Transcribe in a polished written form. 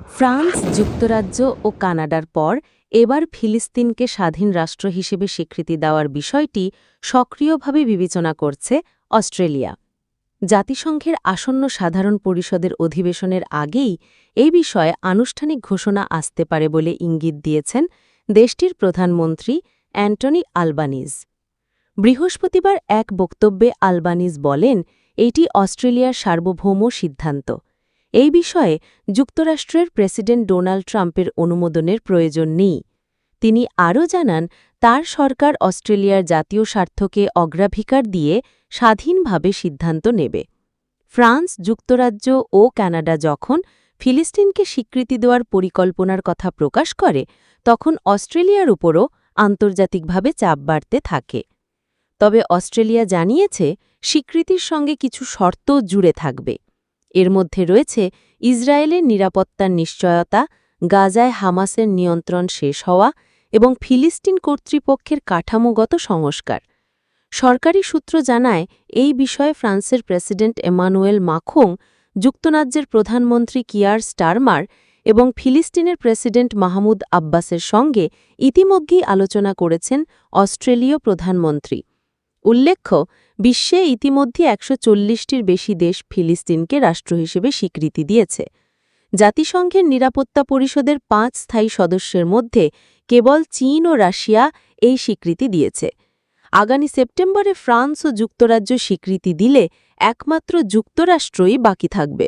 France, যুক্তরাজ্য ও কানাডার পর এবার ফিলিস্তিনকে স্বাধীন রাষ্ট্র হিসেবে স্বীকৃতি দেওয়ার বিষয়টি সক্রিয়ভাবে বিবেচনা করছে অস্ট্রেলিয়া। জাতিসংঘের আসন্ন সাধারণ পরিষদের অধিবেশনের আগেই এই বিষয়ে আনুষ্ঠানিক ঘোষণা আসতে পারে বলে ইঙ্গিত দিয়েছেন দেশটির প্রধানমন্ত্রী অ্যান্টনি আলবানিজ। বৃহস্পতিবার এক বক্তব্যে আলবানিজ বলেন, এটি অস্ট্রেলিয়ার সার্বভৌম সিদ্ধান্ত। এই বিষয়ে যুক্তরাষ্ট্রের প্রেসিডেন্ট ডোনাল্ড ট্রাম্পের অনুমোদনের প্রয়োজন নেই। তিনি আরও জানান, তার সরকার অস্ট্রেলিয়ার জাতীয় স্বার্থকে অগ্রাধিকার দিয়ে স্বাধীনভাবে সিদ্ধান্ত নেবে। ফ্রান্স, যুক্তরাজ্য ও কানাডা যখন ফিলিস্তিনকে স্বীকৃতি দেওয়ার পরিকল্পনার কথা প্রকাশ করে, তখন অস্ট্রেলিয়ার উপরও আন্তর্জাতিকভাবে চাপ বাড়তে থাকে। তবে অস্ট্রেলিয়া জানিয়েছে, স্বীকৃতির সঙ্গে কিছু শর্ত জুড়ে থাকবে। এর মধ্যে রয়েছে ইসরায়েলের নিরাপত্তার নিশ্চয়তা, গাজায় হামাসের নিয়ন্ত্রণ শেষ হওয়া এবং ফিলিস্তিন কর্তৃপক্ষের কাঠামোগত সংস্কার। সরকারি সূত্র জানায়, এই বিষয়ে ফ্রান্সের প্রেসিডেন্ট এমানুয়েল মাখোঁ, যুক্তরাজ্যের প্রধানমন্ত্রী কিয়ার স্টারমার এবং ফিলিস্তিনের প্রেসিডেন্ট মাহমুদ আব্বাসের সঙ্গে ইতিমধ্যেই আলোচনা করেছেন অস্ট্রেলীয় প্রধানমন্ত্রী। উল্লেখ্য, বিশ্বে ইতিমধ্যে ১৪০টির বেশি দেশ ফিলিস্তিনকে রাষ্ট্র হিসেবে স্বীকৃতি দিয়েছে। জাতিসংঘের নিরাপত্তা পরিষদের ৫ স্থায়ী সদস্যের মধ্যে কেবল চীন ও রাশিয়া এই স্বীকৃতি দিয়েছে। আগামী সেপ্টেম্বরে ফ্রান্স ও যুক্তরাজ্য স্বীকৃতি দিলে একমাত্র যুক্তরাষ্ট্রই বাকি থাকবে।